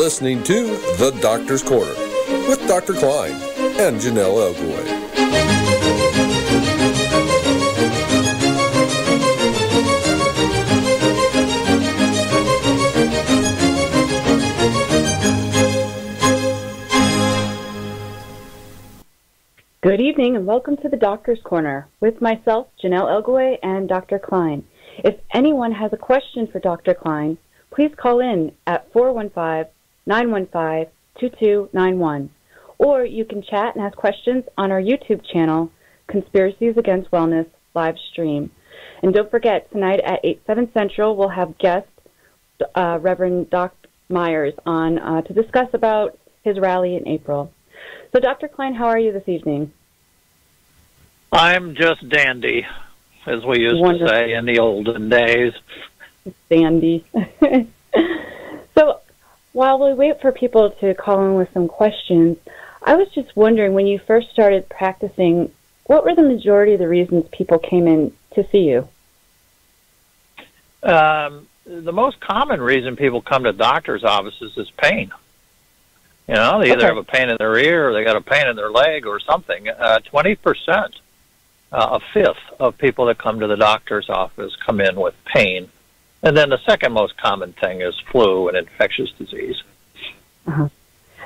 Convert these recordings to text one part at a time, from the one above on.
listening to The Doctor's Corner with Dr. Kline and Janelle Elgoway. Good evening and welcome to the Doctor's Corner with myself, Janelle Elgoway, and Dr. Kline. If anyone has a question for Dr. Kline, please call in at 415-915-2291. Or you can chat and ask questions on our YouTube channel, Conspiracies Against Wellness live stream. And don't forget, tonight at 8, 7 Central, we'll have guest Reverend Dr. Myers on to discuss about his rally in April. So, Dr. Kline, how are you this evening? I'm just dandy, as we used to say in the olden days. Dandy. So, while we wait for people to call in with some questions, I was just wondering, when you first started practicing, what were the majority of the reasons people came in to see you? The most common reason people come to doctor's offices is pain. You know, they either have a pain in their ear or they got a pain in their leg or something. 20%, a fifth of people that come to the doctor's office come in with pain. And then the second most common thing is flu and infectious disease. Uh-huh.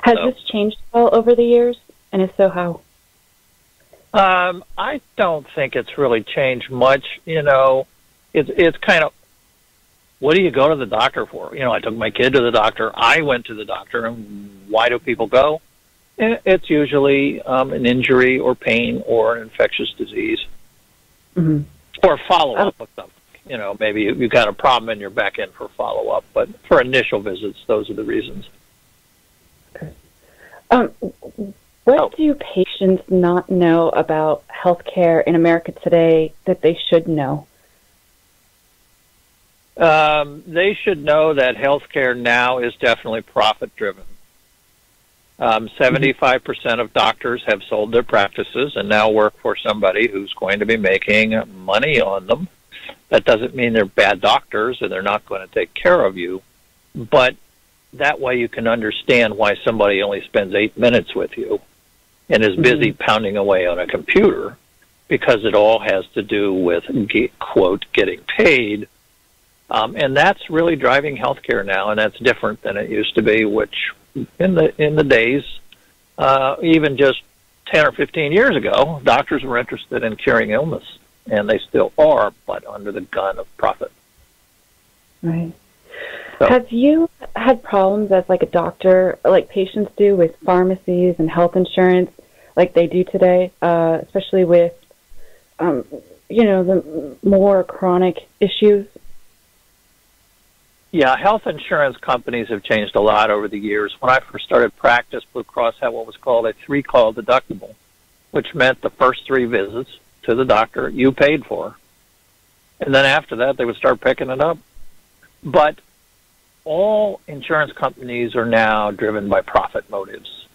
Has this changed all over the years? And if so, how? I don't think it's really changed much. You know, it's kind of, what do you go to the doctor for? You know, I took my kid to the doctor. I went to the doctor. And why do people go? It's usually an injury or pain or an infectious disease. Mm-hmm. Or follow-up with something. You know, maybe you got a problem and you're back in for follow-up. But for initial visits, those are the reasons. Okay. What do patients not know about healthcare in America today that they should know? They should know that healthcare now is definitely profit-driven. 75% of doctors have sold their practices and now work for somebody who's going to be making money on them. That doesn't mean they're bad doctors and they're not going to take care of you, but that way you can understand why somebody only spends 8 minutes with you and is busy pounding away on a computer, because it all has to do with, quote, getting paid. And that's really driving healthcare now, and that's different than it used to be, which in the days, even just 10 or 15 years ago, doctors were interested in curing illness, and they still are, but under the gun of profit. Right. So, have you had problems as like a doctor, like patients do, with pharmacies and health insurance like they do today, especially with, the more chronic issues? Yeah, health insurance companies have changed a lot over the years. When I first started practice, Blue Cross had what was called a 3-call deductible, which meant the first 3 visits to the doctor you paid for. And then after that, they would start picking it up. But all insurance companies are now driven by profit motives.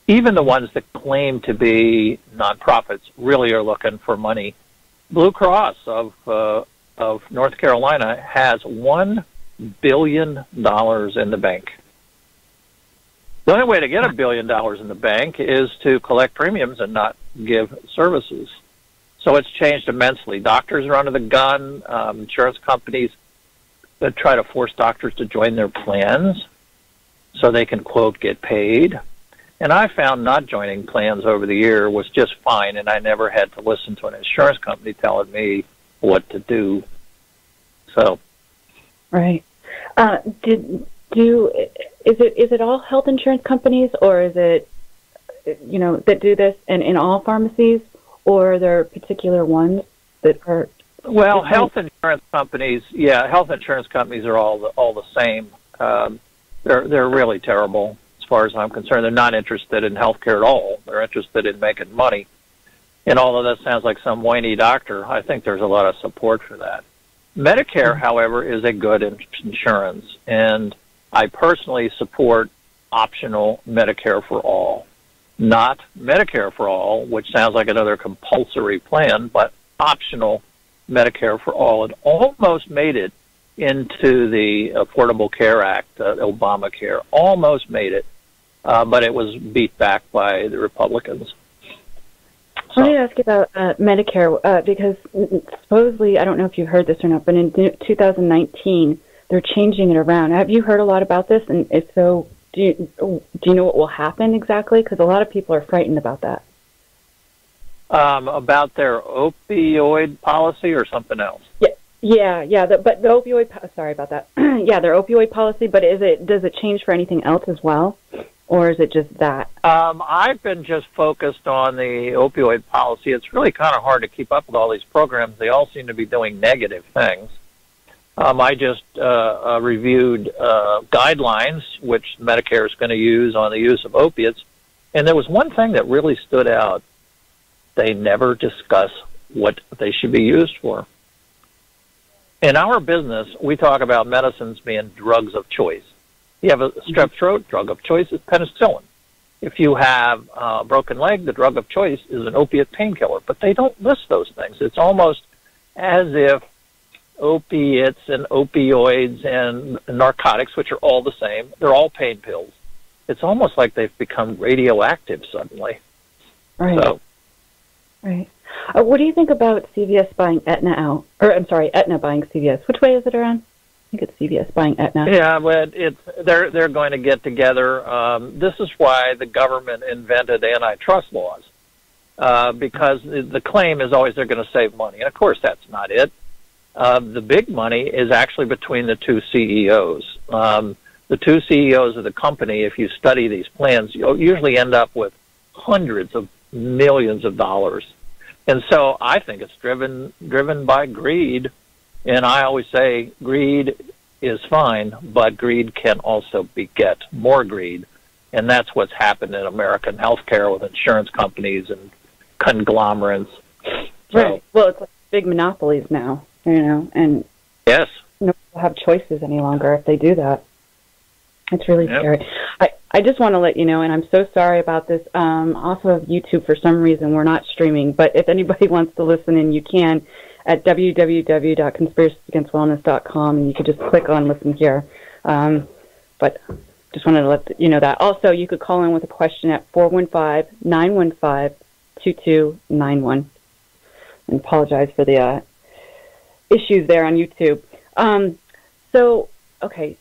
Even the ones that claim to be nonprofits really are looking for money. Blue Cross of North Carolina has $1 billion in the bank. The only way to get $1 billion in the bank is to collect premiums and not give services. So it's changed immensely. Doctors are under the gun. Insurance companies that try to force doctors to join their plans so they can, quote, get paid. And I found not joining plans over the year was just fine, and I never had to listen to an insurance company telling me what to do. So, right. Is it all health insurance companies, or is it, that do this in all pharmacies, or are there particular ones that are? Well, health insurance companies are all the same. They're really terrible as far as I'm concerned. They're not interested in healthcare at all. They're interested in making money. And although that sounds like some whiny doctor, I think there's a lot of support for that. Medicare, however, is a good insurance, and I personally support optional Medicare for all. Not Medicare for all, which sounds like another compulsory plan, but optional Medicare for all. It almost made it into the Affordable Care Act, Obamacare, almost made it, but it was beat back by the Republicans. So. Let me ask you about Medicare, because supposedly, I don't know if you heard this or not, but in 2019, they're changing it around. Have you heard a lot about this? And if so, do you know what will happen exactly? Because a lot of people are frightened about that. About their opioid policy or something else? Yeah. But the opioid. Sorry about that. Yeah, their opioid policy. But does it change for anything else as well, or is it just that? I've been just focused on the opioid policy. It's really kind of hard to keep up with all these programs. They all seem to be doing negative things. I just reviewed guidelines, which Medicare is going to use on the use of opiates, and there was one thing that really stood out. They never discuss what they should be used for. In our business, we talk about medicines being drugs of choice. You have a strep throat, drug of choice is penicillin. If you have a broken leg, the drug of choice is an opiate painkiller. But they don't list those things. It's almost as if opiates and opioids and narcotics, which are all the same, they're all pain pills. It's almost like they've become radioactive suddenly. Right. So, right. What do you think about CVS buying Aetna out? Or, I'm sorry, Aetna buying CVS. Which way is it around? I think it's CVS buying Aetna. Yeah, but they're going to get together. This is why the government invented antitrust laws, because the claim is always they're going to save money. And, of course, that's not it. The big money is actually between the two CEOs. The two CEOs of the company, if you study these plans, you'll usually end up with hundreds of millions of dollars. And so I think it's driven by greed. And I always say greed is fine, but greed can also beget more greed. And that's what's happened in American healthcare with insurance companies and conglomerates. Right. Well, it's like big monopolies now, and yes, no people have choices any longer if they do that. It's really scary. I just want to let you know, and I'm so sorry about this. Off of YouTube, for some reason, we're not streaming. But if anybody wants to listen in, you can at www.conspiraciesagainstwellness.com, and you can just click on Listen Here. But just wanted to let you know that. Also, you could call in with a question at 415-915-2291. And apologize for the issues there on YouTube. Okay.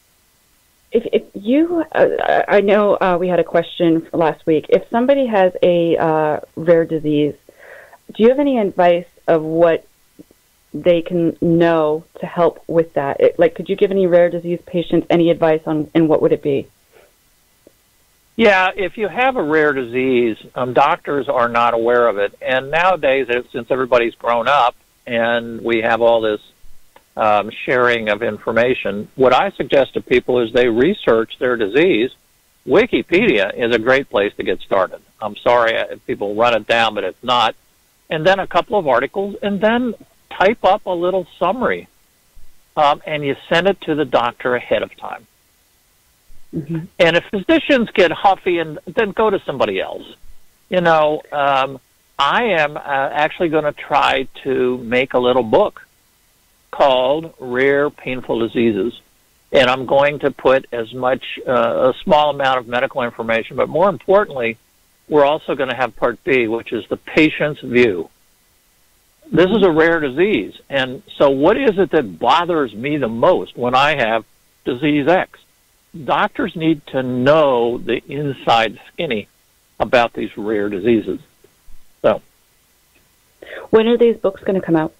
If you, I know we had a question last week. If somebody has a rare disease, do you have any advice of what they can know to help with that? Could you give any rare disease patients any advice on, and what would it be? Yeah, if you have a rare disease, doctors are not aware of it. And nowadays, since everybody's grown up and we have all this sharing of information, what I suggest to people is they research their disease. Wikipedia is a great place to get started. I'm sorry if people run it down, but it's not. And then a couple of articles, and then type up a little summary, and you send it to the doctor ahead of time. Mm-hmm. And if physicians get huffy, and then go to somebody else. I am actually going to try to make a little book called Rare Painful Diseases. And I'm going to put as much, a small amount of medical information, but more importantly, we're also going to have Part B, which is the patient's view. This is a rare disease. And so what is it that bothers me the most when I have disease X? Doctors need to know the inside skinny about these rare diseases. So, when are these books going to come out?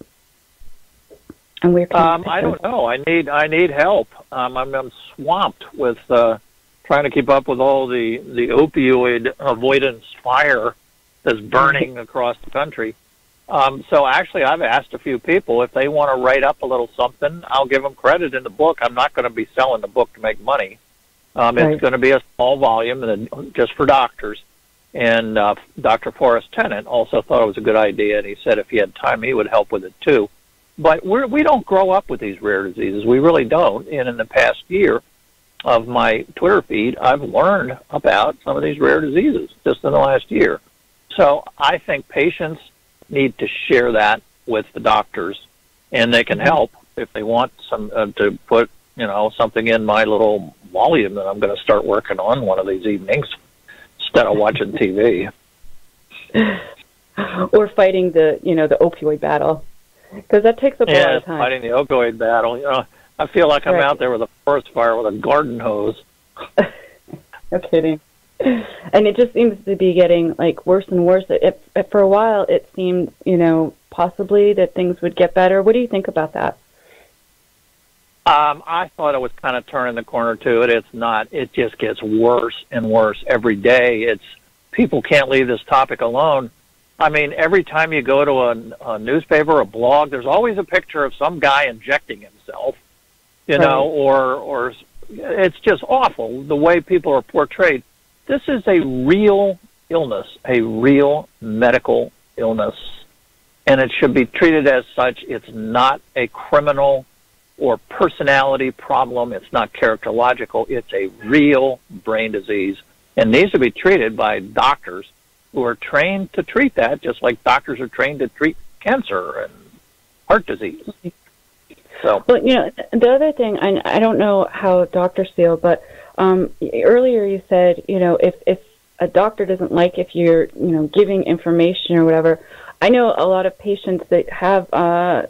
And where can I don't know. I need help. I'm swamped with trying to keep up with all the opioid avoidance fire that's burning across the country. So actually, I've asked a few people if they want to write up a little something. I'll give them credit in the book. I'm not going to be selling the book to make money. It's going to be a small volume just for doctors. And Dr. Forrest Tennant also thought it was a good idea, and he said if he had time, he would help with it too. But we don't grow up with these rare diseases. We really don't. And in the past year of my Twitter feed, I've learned about some of these rare diseases just in the last year. So I think patients need to share that with the doctors, and they can help. if they want some to put, something in my little volume that I'm going to start working on one of these evenings instead of watching TV. Or fighting the opioid battle, because that takes up a lot of time. Fighting the opioid battle. I feel like I'm out there with a forest fire with a garden hose. No kidding. And it just seems to be getting worse and worse. For a while, it seemed, possibly that things would get better. What do you think about that? I thought it was kind of turning the corner to it. It's not. It just gets worse and worse every day. People can't leave this topic alone. I mean, every time you go to a newspaper or a blog, there's always a picture of some guy injecting himself, or it's just awful the way people are portrayed. This is a real illness, a real medical illness, and it should be treated as such. It's not a criminal or personality problem. It's not characterological. It's a real brain disease and needs to be treated by doctors who are trained to treat that, just like doctors are trained to treat cancer and heart disease. So, well, the other thing, I don't know how doctors feel, but earlier you said, if a doctor doesn't like if you're, giving information or whatever. I know a lot of patients that have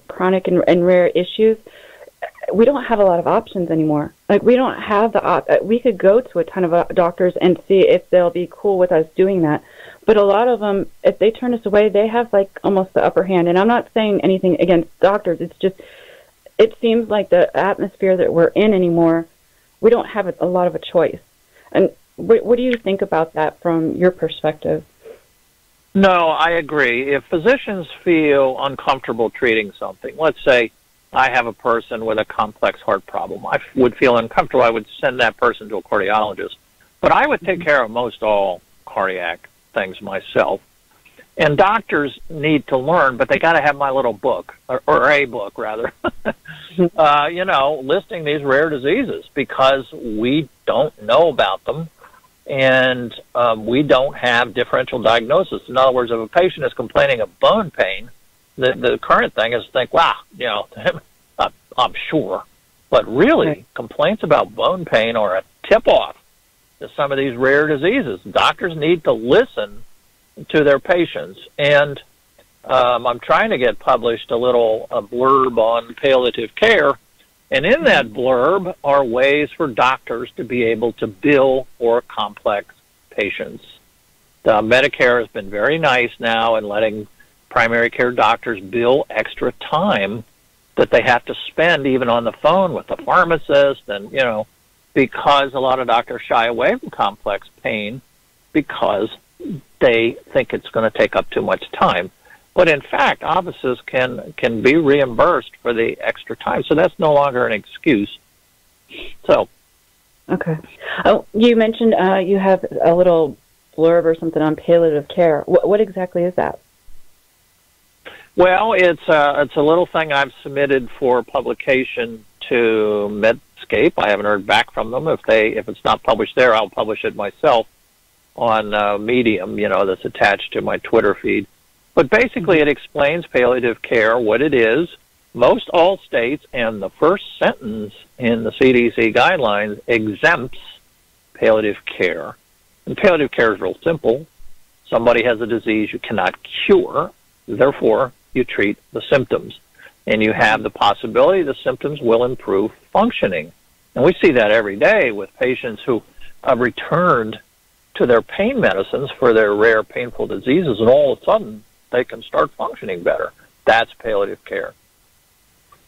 chronic and rare issues. We don't have a lot of options anymore. We don't have we could go to a ton of doctors and see if they'll be cool with us doing that. But a lot of them, if they turn us away, they have almost the upper hand. And I'm not saying anything against doctors. It's just, it seems like the atmosphere that we're in anymore, we don't have a lot of a choice. And what do you think about that from your perspective? No, I agree. If physicians feel uncomfortable treating something, let's say I have a person with a complex heart problem, I would feel uncomfortable. I would send that person to a cardiologist. But I would take care of most all cardiac things myself. And doctors need to learn, but they got to have my little book, or a book rather, listing these rare diseases, because we don't know about them, and we don't have differential diagnosis. In other words, if a patient is complaining of bone pain, the current thing is to think, wow, I'm sure. But really, complaints about bone pain are a tip-off to some of these rare diseases. Doctors need to listen to their patients. And I'm trying to get published a blurb on palliative care. And in that blurb are ways for doctors to be able to bill for complex patients. Medicare has been very nice now in letting primary care doctors bill extra time that they have to spend even on the phone with the pharmacist, and, because a lot of doctors shy away from complex pain because they think it's going to take up too much time. But in fact, offices can be reimbursed for the extra time, so that's no longer an excuse. So, okay. Oh, you mentioned you have a little blurb or something on palliative care. What exactly is that? Well, it's a little thing I've submitted for publication to Medscape. I haven't heard back from them. If it's not published there, I'll publish it myself on Medium, that's attached to my Twitter feed. But basically, it explains palliative care, what it is. Most all states, and the first sentence in the CDC guidelines exempts palliative care. And palliative care is real simple. Somebody has a disease you cannot cure, therefore you treat the symptoms. And you have the possibility the symptoms will improve functioning. And we see that every day with patients who have returned to their pain medicines for their rare painful diseases, and all of a sudden they can start functioning better. That's palliative care.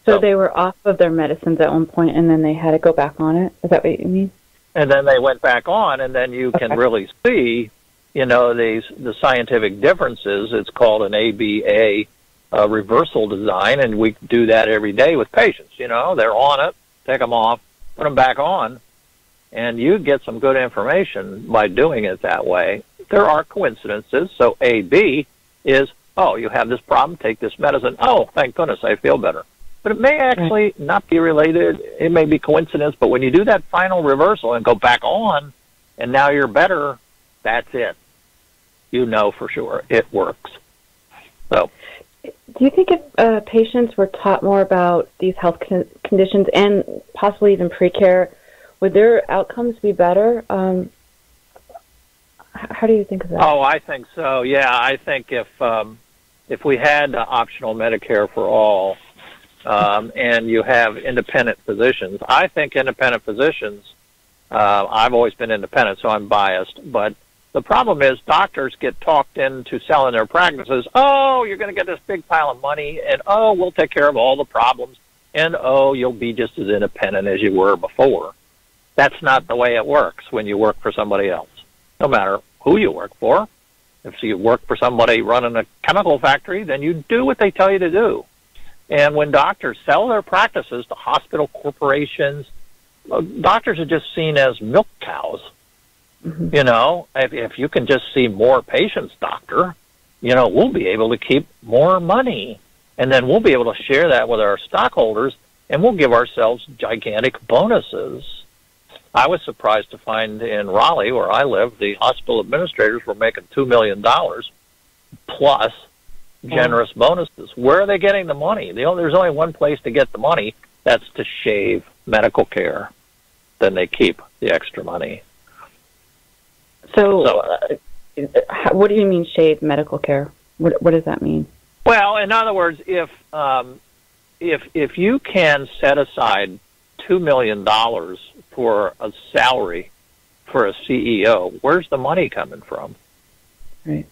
So they were off of their medicines at one point, and then they had to go back on it? Is that what you mean? And then they went back on, and then you can really see, the scientific differences. It's called an ABA reversal design, and we do that every day with patients. They're on it, take them off, put them back on, and you get some good information by doing it that way. There are coincidences. So AB is, oh, you have this problem, take this medicine. Oh, thank goodness, I feel better. But it may actually not be related. It may be coincidence. But when you do that final reversal and go back on, and now you're better, that's it. For sure it works. So, Do you think if patients were taught more about these health conditions and possibly even pre-care, would their outcomes be better? How do you think of that? Oh, I think so. Yeah, I think if we had optional Medicare for all, and you have independent physicians, I think independent physicians. I've always been independent, so I'm biased. But the problem is doctors get talked into selling their practices. Oh, you're going to get this big pile of money, and oh, we'll take care of all the problems, and oh, you'll be just as independent as you were before. That's not the way it works when you work for somebody else, no matter who you work for. If you work for somebody running a chemical factory, then you do what they tell you to do. And when doctors sell their practices to hospital corporations, doctors are just seen as milk cows. Mm-hmm. You know, if you can just see more patients, doctor, you know, we'll be able to keep more money. And then we'll be able to share that with our stockholders, and we'll give ourselves gigantic bonuses. I was surprised to find in Raleigh, where I live, the hospital administrators were making $2 million plus generous bonuses. Where are they getting the money? There's only one place to get the money. That's to shave medical care. Then they keep the extra money. So what do you mean shave medical care? What does that mean? Well, in other words, if you can set aside $2 million for a salary for a CEO, where's the money coming from? Right.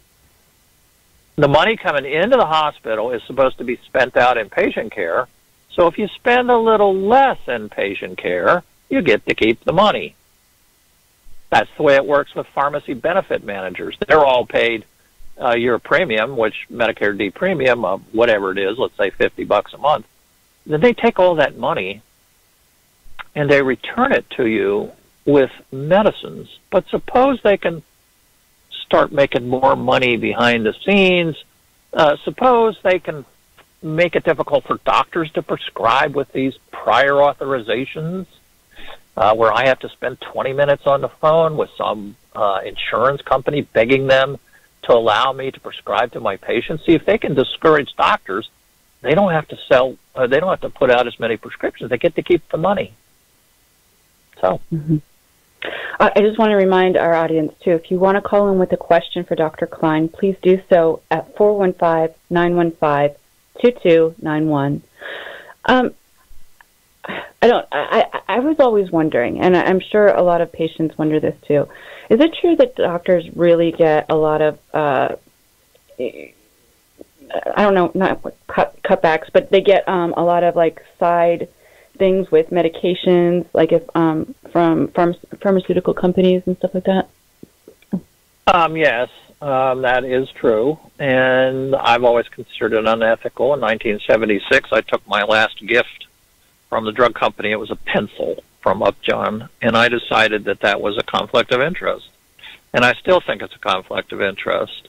The money coming into the hospital is supposed to be spent out in patient care. So if you spend a little less in patient care, you get to keep the money. That's the way it works with pharmacy benefit managers. They're all paid your premium, which Medicare D premium, whatever it is, let's say $50 a month. Then they take all that money and they return it to you with medicines. But suppose they can start making more money behind the scenes. Suppose they can make it difficult for doctors to prescribe with these prior authorizations, where I have to spend 20 minutes on the phone with some insurance company begging them to allow me to prescribe to my patients. See, if they can discourage doctors, they don't have to sell, they don't have to put out as many prescriptions. They get to keep the money. So. Mm-hmm. I just want to remind our audience, too, if you want to call in with a question for Dr. Kline, please do so at 415-915-2291. I was always wondering, and I'm sure a lot of patients wonder this, too. Is it true that doctors really get a lot of, I don't know, not cutbacks, but they get a lot of, like, side things with medications, like if from pharmaceutical companies and stuff like that? Yes, that is true, and I've always considered it unethical. In 1976, I took my last gift from the drug company. It was a pencil from Upjohn, and I decided that that was a conflict of interest, and I still think it's a conflict of interest.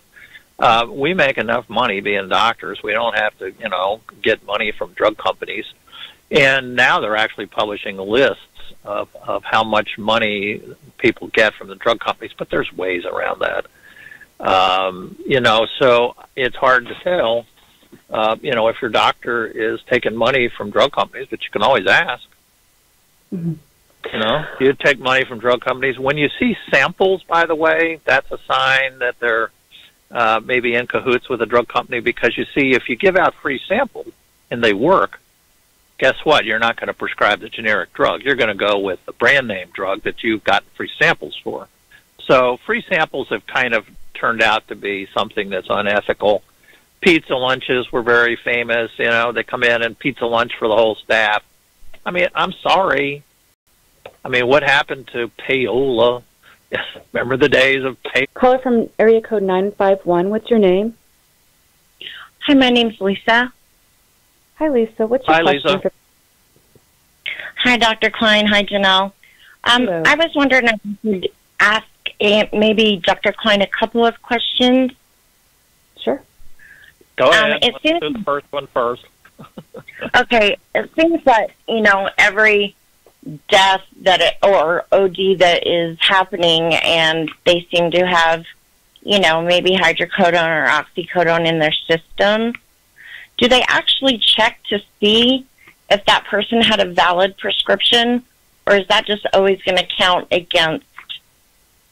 We make enough money being doctors. We don't have to, get money from drug companies. And now they're actually publishing lists of how much money people get from the drug companies, but there's ways around that. So it's hard to tell, if your doctor is taking money from drug companies, but you can always ask. Mm-hmm. You take money from drug companies. When you see samples, by the way, that's a sign that they're maybe in cahoots with a drug company, because you see, if you give out free samples and they work, guess what? You're not going to prescribe the generic drug. You're going to go with the brand name drug that you've gotten free samples for. So free samples have kind of turned out to be something that's unethical. Pizza lunches were very famous. They come in and pizza lunch for the whole staff. I mean, I'm sorry. I mean, what happened to payola? Remember the days of payola? Caller from area code 951. What's your name? Hi, my name's Lisa. Hi, Lisa. What's your question? Lisa. Hi, Dr. Kline. Hi, Janelle. I was wondering if you could ask maybe Dr. Kline a couple of questions. Sure. Go ahead. Let's do the first one first. Okay. It seems that, every death or OD that is happening, and they seem to have, maybe hydrocodone or oxycodone in their system. do they actually check to see if that person had a valid prescription, or is that just always going to count against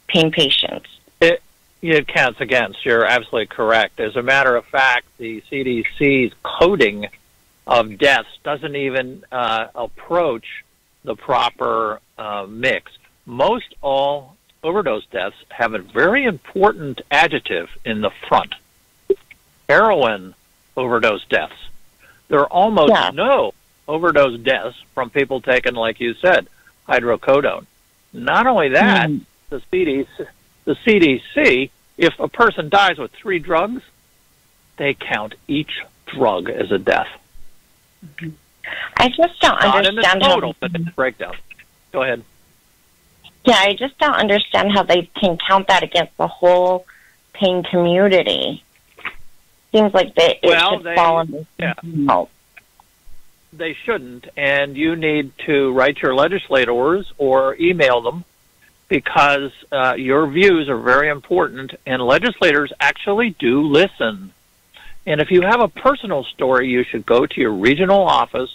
pain patients? It counts against. You're absolutely correct. As a matter of fact, the CDC's coding of deaths doesn't even approach the proper mix. Most all overdose deaths have a very important adjective in the front. Heroin overdose deaths. There are almost no overdose deaths from people taking, like you said, hydrocodone. Not only that, the CDC, if a person dies with 3 drugs, they count each drug as a death. I just don't understand not in the total, but in the breakdown. Go ahead. Yeah, I just don't understand how they can count that against the whole pain community. Seems like it should fall under health. They shouldn't, and you need to write your legislators or email them, because your views are very important, and legislators actually do listen. And if you have a personal story, you should go to your regional office,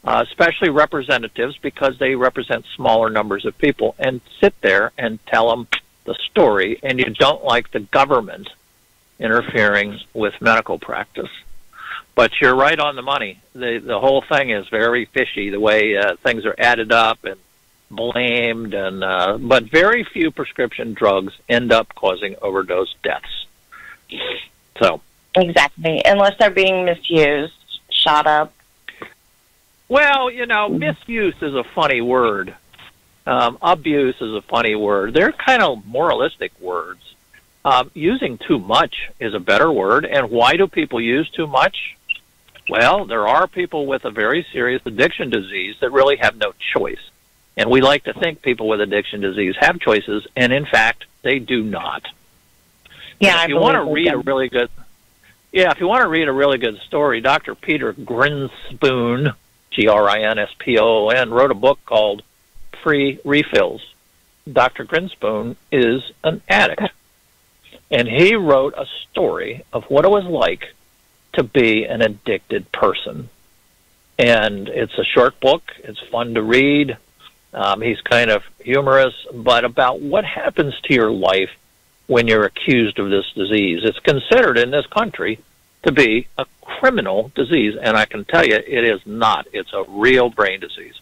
especially representatives, because they represent smaller numbers of people, and sit there and tell them the story, and you don't like the government interfering with medical practice. But you're right on the money. The whole thing is very fishy, the way things are added up and blamed, and but very few prescription drugs end up causing overdose deaths. So exactly, unless they're being misused, shot up. Well, you know, misuse is a funny word. Abuse is a funny word. They're kind of moralistic words. Using too much is a better word. And why do people use too much? Well, there are people with a very serious addiction disease that really have no choice. And we like to think people with addiction disease have choices, and in fact, they do not. Yeah, if you want to read a really good, if you want to read a really good story, Dr. Peter Grinspoon, Grinspoon, wrote a book called Free Refills. Dr. Grinspoon is an addict, and he wrote a story of what it was like to be an addicted person. And it's a short book. It's fun to read. He's kind of humorous, but about what happens to your life when you're accused of this disease. It's considered in this country to be a criminal disease, and I can tell you it is not. It's a real brain disease.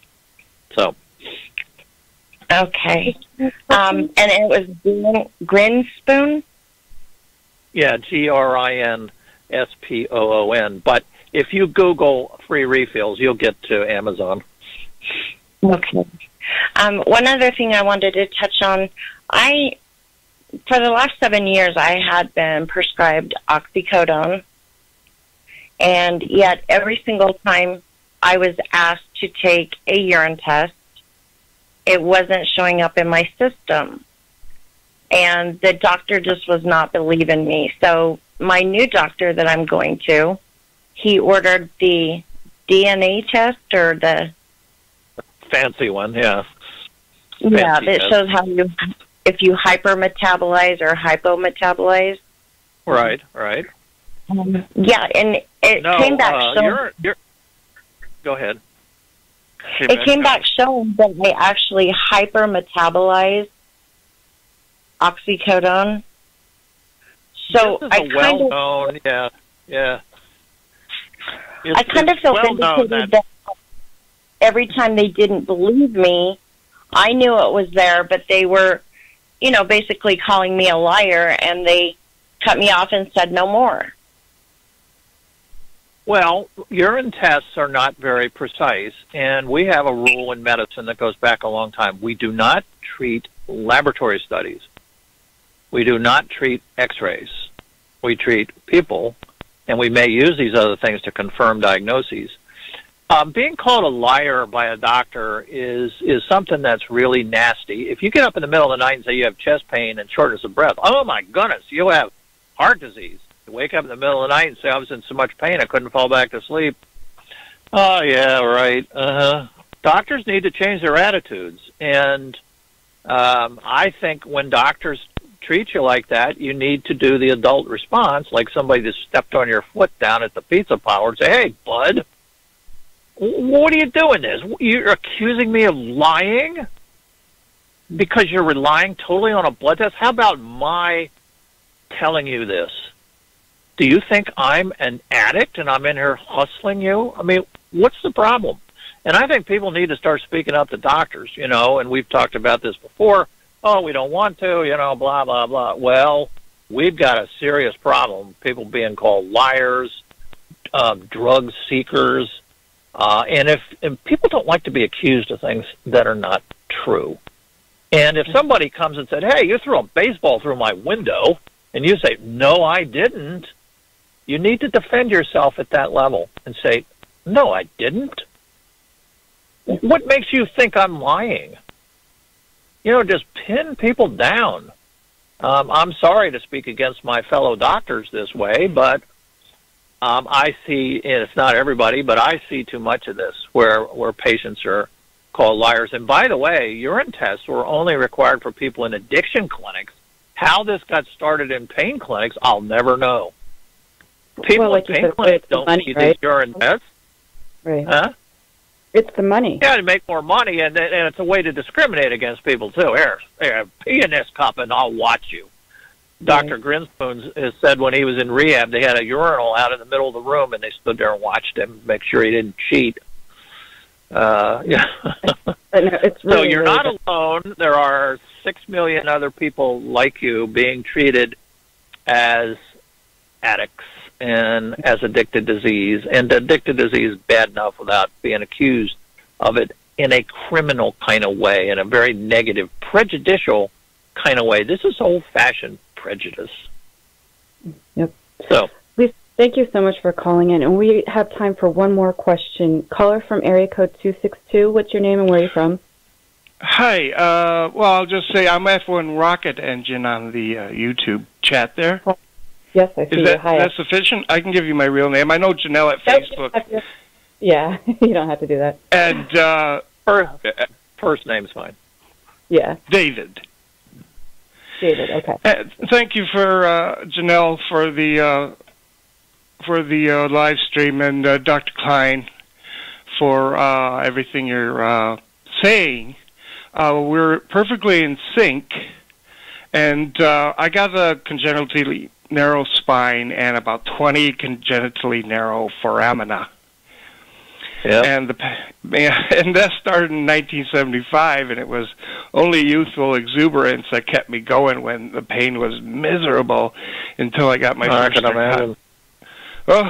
So. Okay. And it was Grinspoon? Yeah, Grinspoon. But if you Google free refills, you'll get to Amazon. Okay. One other thing I wanted to touch on, for the last 7 years, I had been prescribed oxycodone, and yet every single time I was asked to take a urine test, it wasn't showing up in my system. And the doctor just was not believing me. So my new doctor that I'm going to, he ordered the DNA test, or the fancy one, yeah. Yeah, that shows how if you hypermetabolize or hypometabolize. Right, right. Yeah, and it came back showing. Go ahead. It came back showing that they actually hypermetabolize oxycodone. So this is well-known, yeah. I kind of felt vindicated that every time they didn't believe me, I knew it was there, but they were, basically calling me a liar, and they cut me off and said no more. Well, urine tests are not very precise, and we have a rule in medicine that goes back a long time. We do not treat laboratory studies. We do not treat x-rays. We treat people, and we may use these other things to confirm diagnoses. Being called a liar by a doctor is something that's really nasty. If you get up in the middle of the night and say you have chest pain and shortness of breath, oh my goodness, you have heart disease. You wake up in the middle of the night and say I was in so much pain I couldn't fall back to sleep. Oh yeah, right. Doctors need to change their attitudes, and I think when doctors treat you like that, you need to do the adult response, like somebody that stepped on your foot down at the pizza parlor and say, hey, bud, what are you doing this? You're accusing me of lying because you're relying totally on a blood test? How about my telling you this? Do you think I'm an addict and I'm in here hustling you? I mean, what's the problem? And I think people need to start speaking up to doctors, you know, and we've talked about this before. Oh, we don't want to, you know, blah, blah, blah. Well, we've got a serious problem, people being called liars, drug seekers, and people don't like to be accused of things that are not true. And if somebody comes and said, hey, you threw a baseball through my window, and you say, no, I didn't, you need to defend yourself at that level and say, no, I didn't. What makes you think I'm lying? You know, just pin people down. I'm sorry to speak against my fellow doctors this way, but I see, and it's not everybody, but I see too much of this where patients are called liars. And by the way, urine tests were only required for people in addiction clinics. How this got started in pain clinics, I'll never know. People in pain clinics don't need these urine tests. Right. Huh? It's the money. Yeah, to make more money, and it's a way to discriminate against people, too. Here, pee in this cup, and I'll watch you. Dr. Grinspoon has said when he was in rehab, they had a urinal out in the middle of the room, and they stood there and watched him, make sure he didn't cheat. Yeah. It's really, so you're really not alone. There are 6 million other people like you being treated as addicts and as addicted disease. And addicted disease is bad enough without being accused of it in a criminal kind of way, in a very negative, prejudicial kind of way. This is old-fashioned prejudice. Yep. So, Lisa, thank you so much for calling in. And we have time for one more question. Caller from area code 262. What's your name and where are you from? Hi. Well, I'll just say I'm F1 Rocket Engine on the YouTube chat there. Yes, I see you. Hi. Is that sufficient? I can give you my real name. I know Janelle at Facebook. Yeah, you don't have to do that. And first name's fine. Yeah. David. David, okay. Thank you for Janelle for the live stream, and Dr. Kline for everything you're saying. We're perfectly in sync, and I got a congenitally narrow spine and about 20 congenitally narrow foramina. Yep. And that started in 1975, and it was only youthful exuberance that kept me going when the pain was miserable until I got my first cut. Oh,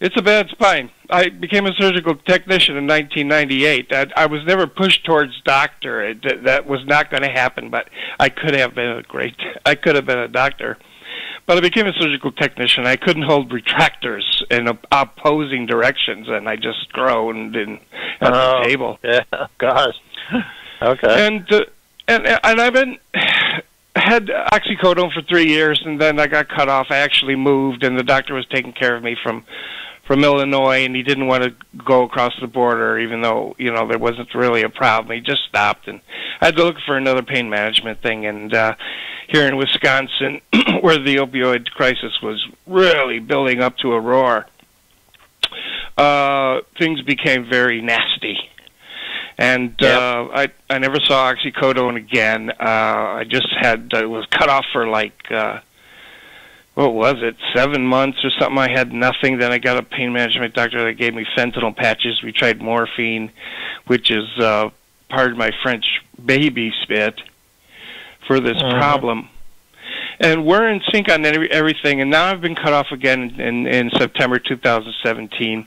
it's a bad spine. I became a surgical technician in 1998. I was never pushed towards doctor. That was not going to happen, but I could have been a doctor. But I became a surgical technician. I couldn't hold retractors in opposing directions, and I just groaned at the table. Yeah, gosh. Okay. And I've had oxycodone for 3 years, and then I got cut off. I actually moved, and the doctor was taking care of me from Illinois, and he didn't want to go across the border, even though there wasn't really a problem. He just stopped, and I had to look for another pain management thing. And here in Wisconsin, where the opioid crisis was really building up to a roar, things became very nasty. And I never saw oxycodone again. I just was cut off for what was it, 7 months or something. I had nothing. Then I got a pain management doctor that gave me fentanyl patches. We tried morphine, which is, pardon my French, baby spit for this problem. And we're in sync on everything. And now I've been cut off again in September 2017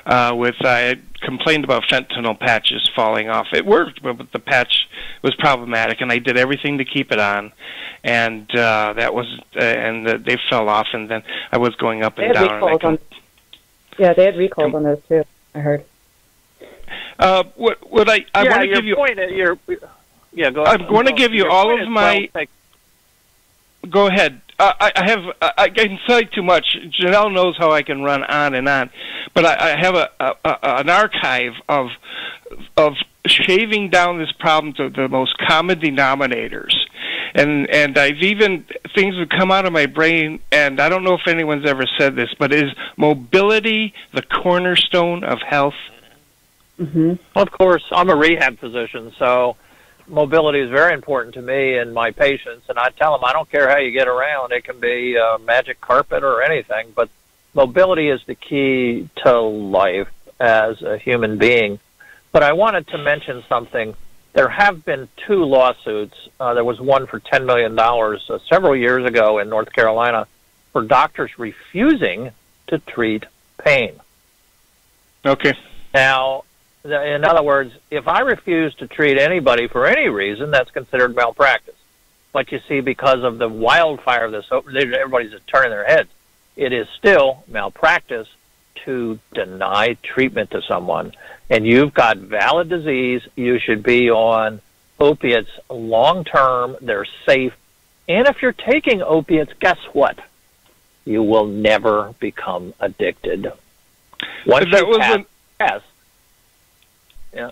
I complained about fentanyl patches falling off. It worked, but the patch was problematic, and I did everything to keep it on. And they fell off, and then I was going up and down. Yeah, they had recalls on those too, I heard. I want to give you... go I'm going to give you all of my... Go ahead. I can say too much. Janelle knows how I can run on and on, but I have an archive of shaving down this problem to the most common denominators, And I've even, things would come out of my brain, and I don't know if anyone's ever said this, but is mobility the cornerstone of health? Well, of course, I'm a rehab physician, so mobility is very important to me and my patients, and I tell them I don't care how you get around. It can be a magic carpet or anything, but mobility is the key to life as a human being. But I wanted to mention something. There have been 2 lawsuits. There was one for $10 million several years ago in North Carolina for doctors refusing to treat pain. Okay. Now, in other words, if I refuse to treat anybody for any reason, that's considered malpractice. But you see, because of the wildfire of this, everybody's just turning their heads. It is still malpractice to deny treatment to someone. And you've got valid disease. You should be on opiates long-term. They're safe. And if you're taking opiates, guess what? You will never become addicted. Once you pass, yeah.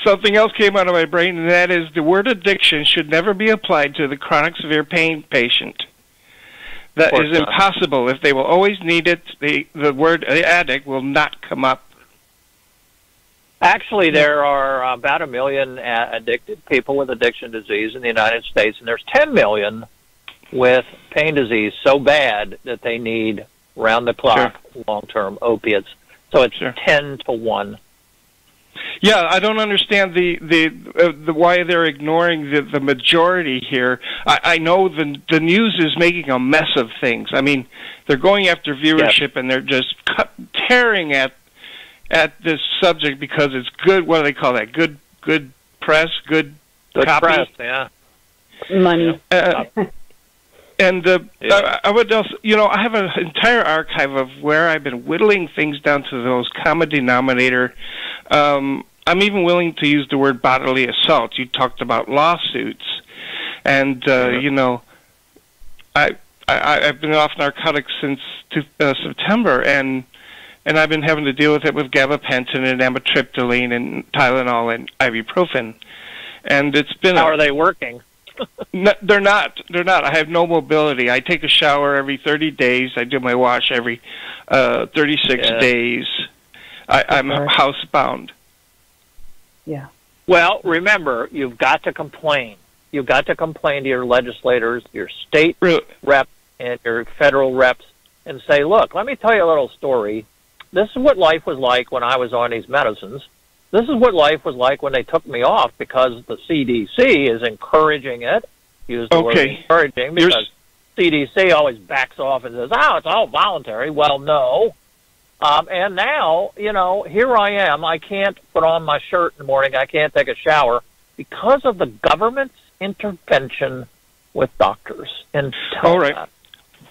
Something else came out of my brain, and that is the word addiction should never be applied to the chronic severe pain patient. That is impossible. If they will always need it, the word addict will not come up. Actually, there are about 1 million addicted people with addiction disease in the United States, and there's 10 million with pain disease so bad that they need round-the-clock long-term opiates. So it's 10 to 1. Yeah, I don't understand the why they're ignoring the majority here. I know the news is making a mess of things. I mean, they're going after viewership, and they're just tearing at this subject because it's good. What do they call that? Good press, good copy. Press, yeah. Money. And I would also, I have an entire archive of where I've been whittling things down to those common denominator. I'm even willing to use the word bodily assault. You talked about lawsuits, and I've been off narcotics since September, and I've been having to deal with it with gabapentin and amitriptyline and Tylenol and ibuprofen, and it's been. How are they working? No, they're not. They're not. I have no mobility. I take a shower every 30 days. I do my wash every 36 days. I'm housebound. Yeah. Well, remember, you've got to complain. You've got to complain to your legislators, your state reps, and your federal reps, and say, look, let me tell you a little story. This is what life was like when I was on these medicines. This is what life was like when they took me off, because the CDC is encouraging it. Use the word encouraging, because CDC always backs off and says, it's all voluntary. Well, no. And now, here I am. I can't put on my shirt in the morning. I can't take a shower because of the government's intervention with doctors. And all right.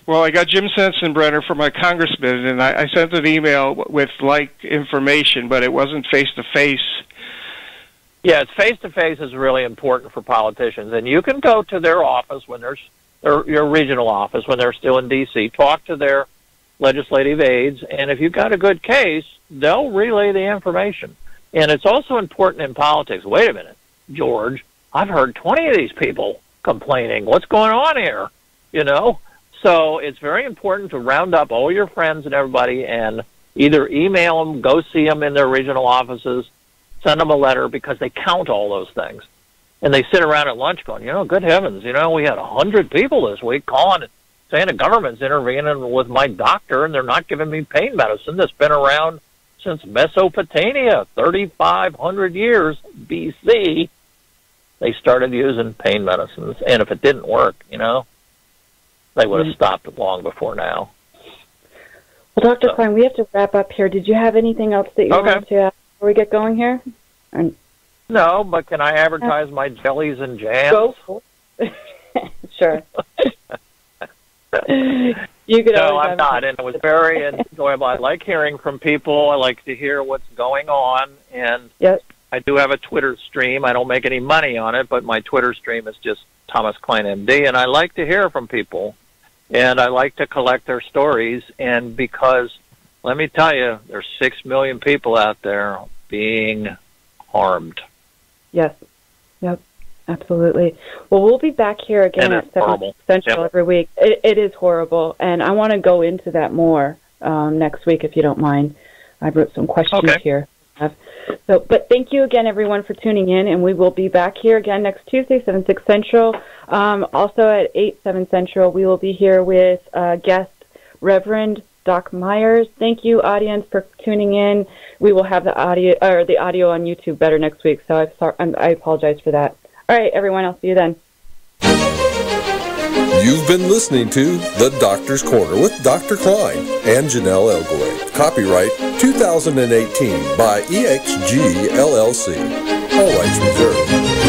Well, I got Jim Sensenbrenner for my congressman, and I sent an email with information, but it wasn't face-to-face. Yeah, face-to-face is really important for politicians. And you can go to their office when your regional office, when they're still in D.C., talk to their legislative aides, and if you've got a good case, they'll relay the information. And it's also important in politics. Wait a minute, George, I've heard 20 of these people complaining. What's going on here? So it's very important to round up all your friends and everybody and either email them, go see them in their regional offices, send them a letter, because they count all those things. And they sit around at lunch going, good heavens, we had 100 people this week calling and saying the government's intervening with my doctor, and they're not giving me pain medicine that's been around since Mesopotamia, 3,500 years BC. They started using pain medicines, and if it didn't work, they would have stopped long before now. Well, Dr. Kline, we have to wrap up here. Did you have anything else that you wanted to add before we get going here? No, but can I advertise my jellies and jams? Go for it. Sure. No, I'm not, and it was very enjoyable. I like hearing from people. I like to hear what's going on, and I do have a Twitter stream. I don't make any money on it, but my Twitter stream is just Thomas Kline, MD, and I like to hear from people, and I like to collect their stories, and because, let me tell you, there's 6 million people out there being harmed. Yes. Yep. Absolutely. Well, we'll be back here again at 7 Central every week. It is horrible, and I want to go into that more next week, if you don't mind. I wrote some questions here. So, but thank you again, everyone, for tuning in, and we will be back here again next Tuesday, 7, 6 Central. Also at 8, 7 Central, we will be here with guest Reverend Doc Myers. Thank you, audience, for tuning in. We will have the audio on YouTube better next week, so I apologize for that. All right, everyone, I'll see you then. You've been listening to The Doctor's Corner with Dr. Kline and Janelle Elgoy. Copyright 2018 by EXG LLC. All rights reserved.